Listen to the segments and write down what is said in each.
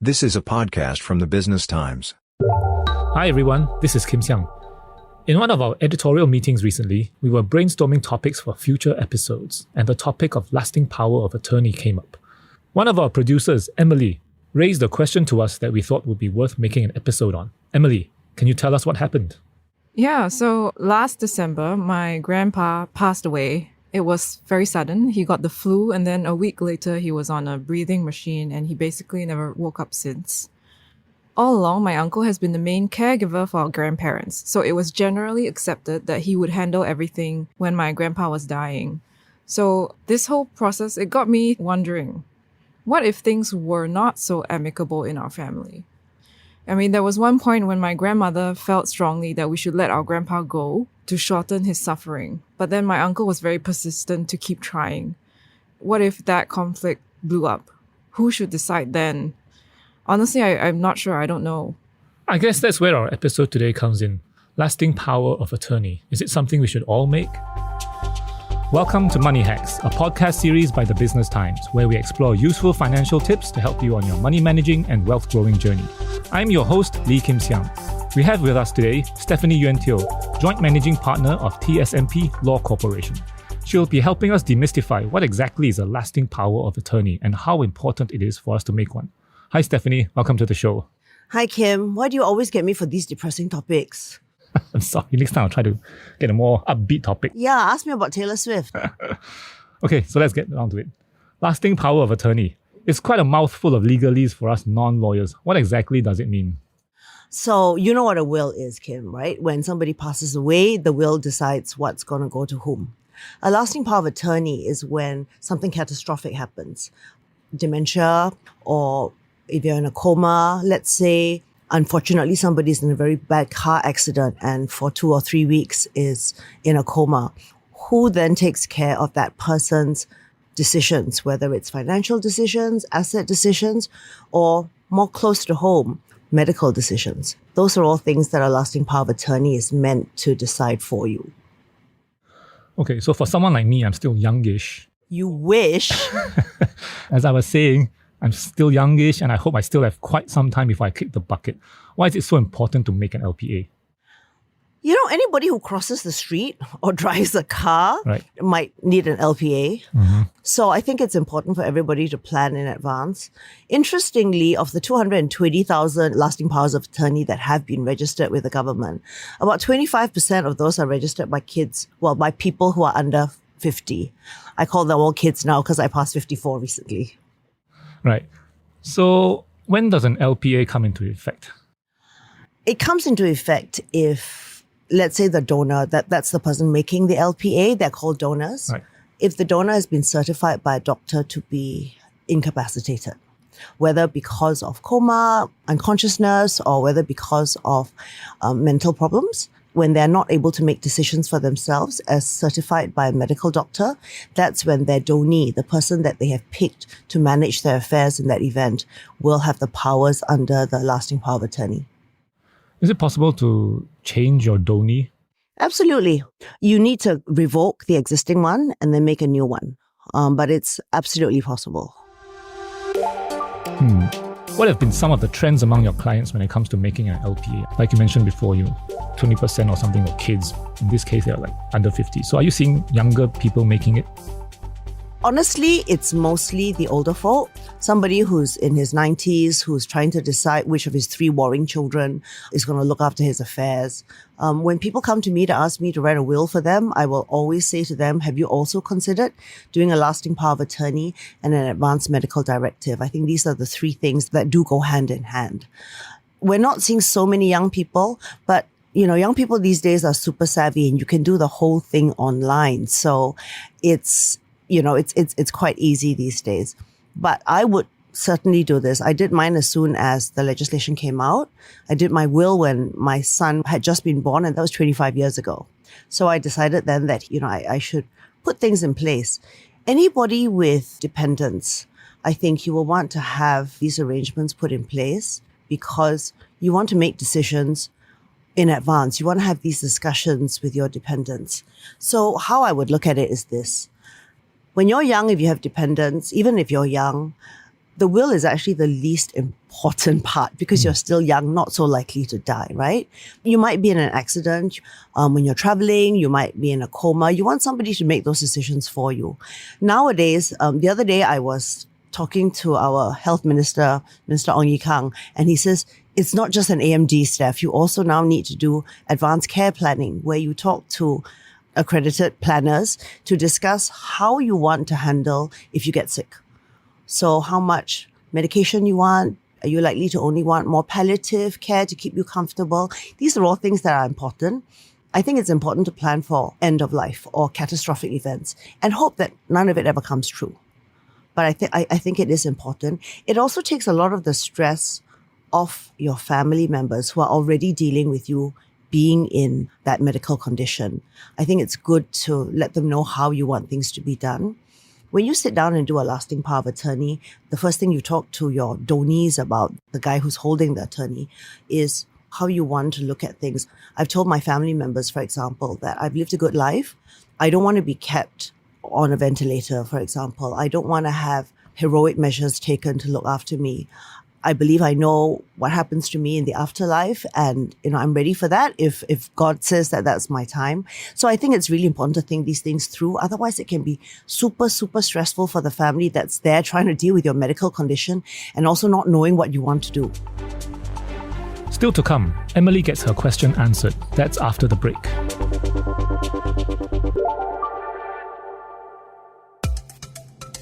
This is a podcast from the Business Times. Hi everyone, this is Kim Siang. In one of our editorial meetings recently, we were brainstorming topics for future episodes, and the topic of lasting power of attorney came up. One of our producers, Emily, raised a question to us that we thought would be worth making an episode on. Emily, can you tell us what happened? Yeah, so last December, my grandpa passed away. It was very sudden. He got the flu, and then a week later, he was on a breathing machine, and he basically never woke up since. All along, my uncle has been the main caregiver for our grandparents, so it was generally accepted that he would handle everything when my grandpa was dying. So this whole process, it got me wondering, what if things were not so amicable in our family? I mean, there was one point when my grandmother felt strongly that we should let our grandpa go to shorten his suffering. But then my uncle was very persistent to keep trying. What if that conflict blew up? Who should decide then? Honestly, I'm not sure. I don't know. I guess that's where our episode today comes in. Lasting power of attorney. Is it something we should all make? Welcome to Money Hacks, a podcast series by the Business Times, where we explore useful financial tips to help you on your money managing and wealth growing journey. I'm your host, Lee Kim Siang. We have with us today Stefanie Yuen Thio, Joint Managing Partner of TSMP Law Corporation. She'll be helping us demystify what exactly is a lasting power of attorney and how important it is for us to make one. Hi Stephanie, welcome to the show. Hi Kim, why do you always get me for these depressing topics? I'm sorry, next time I'll try to get a more upbeat topic. Yeah, ask me about Taylor Swift. Okay, so let's get down to it. Lasting power of attorney. It's quite a mouthful of legalese for us non-lawyers. What exactly does it mean? So, you know what a will is, Kim, right? When somebody passes away, the will decides what's going to go to whom. A lasting power of attorney is when something catastrophic happens. Dementia, or if you're in a coma, let's say, unfortunately, somebody's in a very bad car accident and for 2 or 3 weeks is in a coma. Who then takes care of that person's decisions, whether it's financial decisions, asset decisions, or more close to home, medical decisions? Those are all things that a lasting power of attorney is meant to decide for you. Okay, so for someone like me, I'm still youngish. You wish. As I was saying, I'm still youngish and I hope I still have quite some time before I kick the bucket. Why is it so important to make an LPA? You know, anybody who crosses the street or drives a car might need an LPA. Mm-hmm. So I think it's important for everybody to plan in advance. Interestingly, of the 220,000 lasting powers of attorney that have been registered with the government, about 25% of those are registered by by people who are under 50. I call them all kids now because I passed 54 recently. Right. So when does an LPA come into effect? It comes into effect if, let's say, the donor, that's the person making the LPA, they're called donors. Right. If the donor has been certified by a doctor to be incapacitated, whether because of coma, unconsciousness, or whether because of mental problems, when they're not able to make decisions for themselves as certified by a medical doctor, that's when their donee, the person that they have picked to manage their affairs in that event, will have the powers under the lasting power of attorney. Is it possible to change your donee? Absolutely. You need to revoke the existing one and then make a new one. But it's absolutely possible. What have been some of the trends among your clients when it comes to making an LPA? Like you mentioned before, 20% or something are kids. In this case, they're like under 50. So are you seeing younger people making it? Honestly, it's mostly the older folk. Somebody who's in his 90s, who's trying to decide which of his 3 warring children is going to look after his affairs. When people come to me to ask me to write a will for them, I will always say to them, have you also considered doing a lasting power of attorney and an advanced medical directive? I think these are the 3 things that do go hand in hand. We're not seeing so many young people, but young people these days are super savvy and you can do the whole thing online. So it's quite easy these days. But I would certainly do this. I did mine as soon as the legislation came out. I did my will when my son had just been born, and that was 25 years ago. So I decided then that, I should put things in place. Anybody with dependents, I think you will want to have these arrangements put in place because you want to make decisions in advance. You want to have these discussions with your dependents. So how I would look at it is this. When you're young, if you have dependents, even if you're young, the will is actually the least important part because you're still young, not so likely to die, right? You might be in an accident when you're traveling, you might be in a coma. You want somebody to make those decisions for you. Nowadays, the other day I was talking to our health minister, Minister Ong Ye Kang, and he says, it's not just an AMD staff. You also now need to do advanced care planning where you talk to accredited planners to discuss how you want to handle if you get sick. So how much medication you want? Are you likely to only want more palliative care to keep you comfortable? These are all things that are important. I think it's important to plan for end of life or catastrophic events and hope that none of it ever comes true. But I think it is important. It also takes a lot of the stress off your family members who are already dealing with you being in that medical condition. I think it's good to let them know how you want things to be done. When you sit down and do a lasting power of attorney, the first thing you talk to your donees about, the guy who's holding the attorney, is how you want to look at things. I've told my family members, for example, that I've lived a good life. I don't want to be kept on a ventilator, for example. I don't want to have heroic measures taken to look after me. I believe I know what happens to me in the afterlife, and I'm ready for that if God says that that's my time. So I think it's really important to think these things through. Otherwise, it can be super, super stressful for the family that's there trying to deal with your medical condition and also not knowing what you want to do. Still to come, Emily gets her question answered. That's after the break.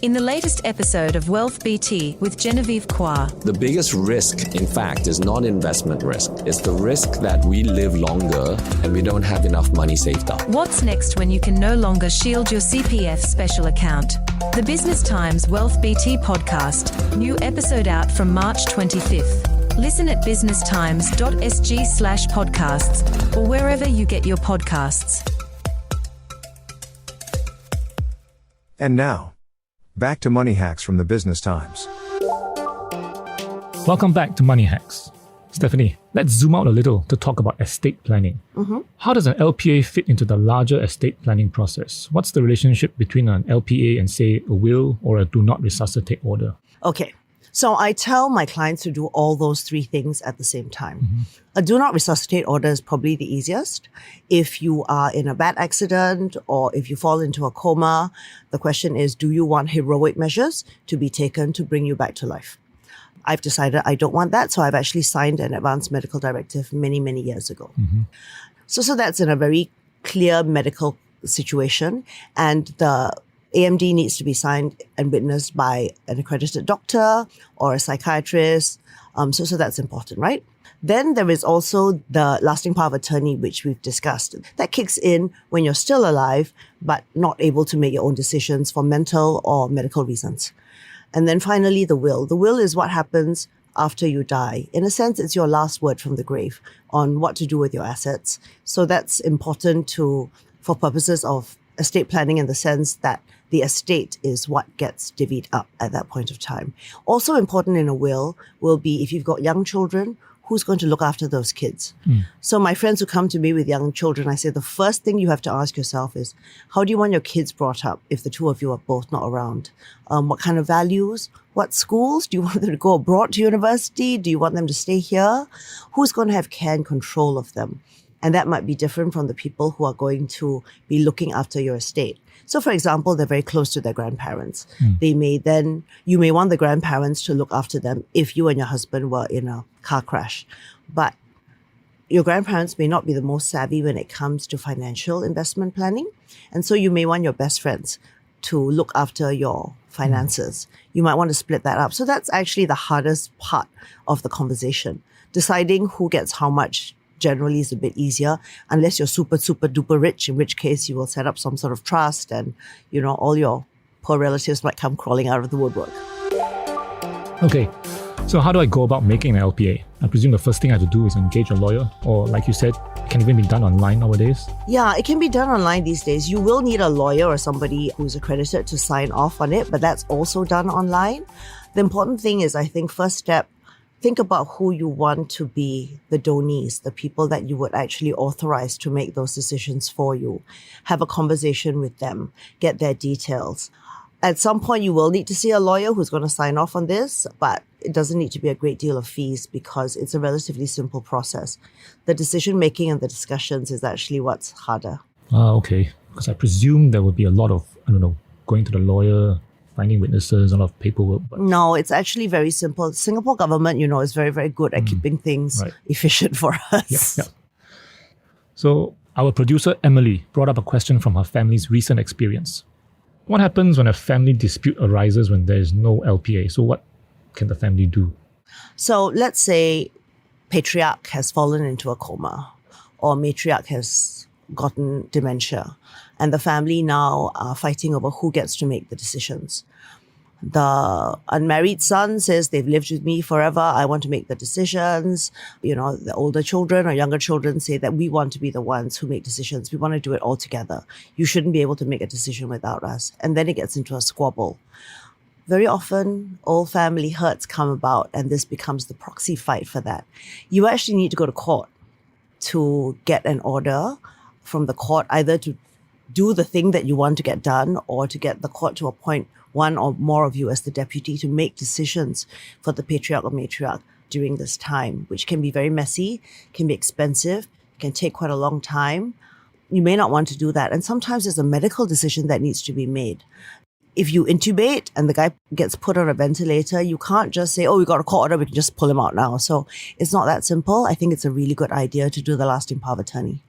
In the latest episode of Wealth BT with Genevieve Kwa. The biggest risk, in fact, is not investment risk. It's the risk that we live longer and we don't have enough money saved up. What's next when you can no longer shield your CPF special account? The Business Times Wealth BT podcast. New episode out from March 25th. Listen at businesstimes.sg/podcasts or wherever you get your podcasts. And now, back to Money Hacks from the Business Times. Welcome back to Money Hacks. Stefanie, let's zoom out a little to talk about estate planning. How does an LPA fit into the larger estate planning process? What's the relationship between an LPA and, say, a will or a do not resuscitate order? Okay. So I tell my clients to do all those three things at the same time. A do not resuscitate order is probably the easiest. If you are in a bad accident or if you fall into a coma, the question is, do you want heroic measures to be taken to bring you back to life? I've decided I don't want that, so I've actually signed an advance medical directive many, many years ago. So that's in a very clear medical situation, and the AMD needs to be signed and witnessed by an accredited doctor or a psychiatrist. So that's important, right? Then there is also the lasting power of attorney, which we've discussed. That kicks in when you're still alive, but not able to make your own decisions for mental or medical reasons. And then finally, the will. The will is what happens after you die. In a sense, it's your last word from the grave on what to do with your assets. So that's important for purposes of estate planning in the sense that the estate is what gets divvied up at that point of time. Also important in a will be if you've got young children, who's going to look after those kids? So my friends who come to me with young children, I say the first thing you have to ask yourself is, how do you want your kids brought up if the two of you are both not around? What kind of values? What schools? Do you want them to go abroad to university? Do you want them to stay here? Who's going to have care and control of them? And that might be different from the people who are going to be looking after your estate. So, for example, they're very close to their grandparents. You may want the grandparents to look after them if you and your husband were in a car crash. But your grandparents may not be the most savvy when it comes to financial investment planning. And so you may want your best friends to look after your finances. You might want to split that up. So that's actually the hardest part of the conversation. Deciding who gets how much generally is a bit easier, unless you're super, super duper rich, in which case you will set up some sort of trust and, all your poor relatives might come crawling out of the woodwork. Okay, so how do I go about making an LPA? I presume the first thing I have to do is engage a lawyer, or like you said, it can even be done online nowadays. Yeah, it can be done online these days. You will need a lawyer or somebody who's accredited to sign off on it, but that's also done online. The important thing is, I think, first step, think about who you want to be the donees, the people that you would actually authorize to make those decisions for you. Have a conversation with them, get their details. At some point, you will need to see a lawyer who's going to sign off on this, but it doesn't need to be a great deal of fees because it's a relatively simple process. The decision-making and the discussions is actually what's harder. Okay. Because I presume there would be a lot of, going to the lawyer, finding witnesses, a lot of paperwork. But No, it's actually very simple. Singapore government, is very, very good at keeping things efficient for us. Yeah. So our producer, Emily, brought up a question from her family's recent experience. What happens when a family dispute arises when there is no LPA? So what can the family do? So let's say patriarch has fallen into a coma or matriarch has gotten dementia and the family now are fighting over who gets to make the decisions. The unmarried son says they've lived with me forever. I want to make the decisions. The older children or younger children say that we want to be the ones who make decisions. We want to do it all together. You shouldn't be able to make a decision without us. And then it gets into a squabble. Very often, old family hurts come about and this becomes the proxy fight for that. You actually need to go to court to get an order from the court, either to do the thing that you want to get done or to get the court to appoint one or more of you as the deputy to make decisions for the patriarch or matriarch during this time, which can be very messy, can be expensive, can take quite a long time. You may not want to do that. And sometimes there's a medical decision that needs to be made. If you intubate and the guy gets put on a ventilator, you can't just say, we got a court order, we can just pull him out now. So it's not that simple. I think it's a really good idea to do the lasting power of attorney.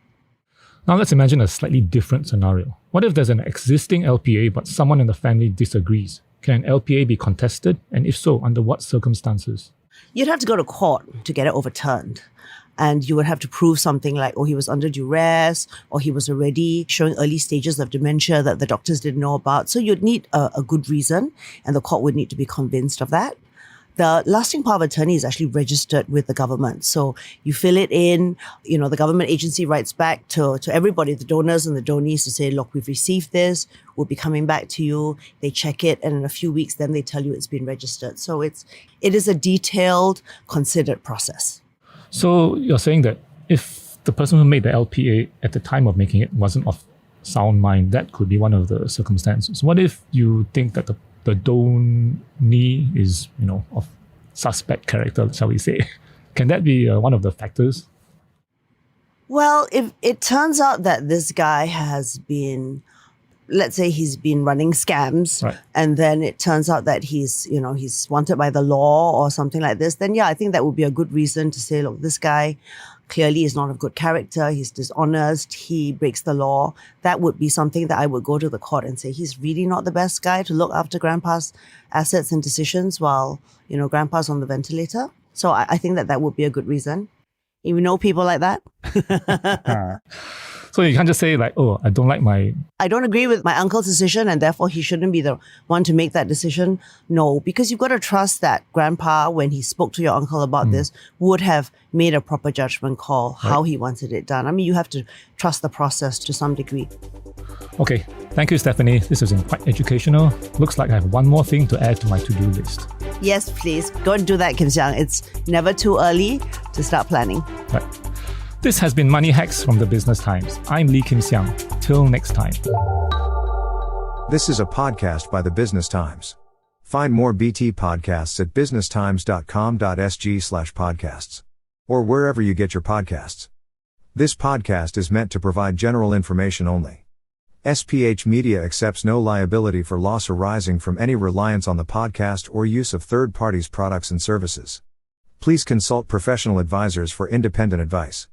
Now let's imagine a slightly different scenario. What if there's an existing LPA but someone in the family disagrees? Can an LPA be contested? And if so, under what circumstances? You'd have to go to court to get it overturned. And you would have to prove something like, he was under duress, or he was already showing early stages of dementia that the doctors didn't know about. So you'd need a good reason, and the court would need to be convinced of that. The lasting power of attorney is actually registered with the government. So you fill it in, the government agency writes back to everybody, the donors and the donees, to say, look, we've received this, we'll be coming back to you. They check it, and in a few weeks, then they tell you it's been registered. So it is a detailed, considered process. So you're saying that if the person who made the LPA at the time of making it wasn't of sound mind, that could be one of the circumstances. What if you think that the donee is, of suspect character, shall we say? Can that be one of the factors? Well, if it turns out that this guy has been, let's say he's been running scams, right, and then it turns out that he's wanted by the law or something like this, then I think that would be a good reason to say, look, this guy clearly is not of good character, he's dishonest, he breaks the law. That would be something that I would go to the court and say, he's really not the best guy to look after grandpa's assets and decisions while, grandpa's on the ventilator. So I think that would be a good reason. You know people like that? So you can't just say I don't agree with my uncle's decision and therefore he shouldn't be the one to make that decision. No, because you've got to trust that grandpa, when he spoke to your uncle about this, would have made a proper judgment call, how he wanted it done. I mean, you have to trust the process to some degree. Okay, thank you, Stefanie. This has been quite educational. Looks like I have one more thing to add to my to-do list. Yes, please. Go and do that, Kim Siang. It's never too early to start planning. Right. This has been Money Hacks from the Business Times. I'm Lee Kim Siang. Till next time. This is a podcast by the Business Times. Find more BT podcasts at businesstimes.com.sg/podcasts or wherever you get your podcasts. This podcast is meant to provide general information only. SPH Media accepts no liability for loss arising from any reliance on the podcast or use of third parties' products and services. Please consult professional advisors for independent advice.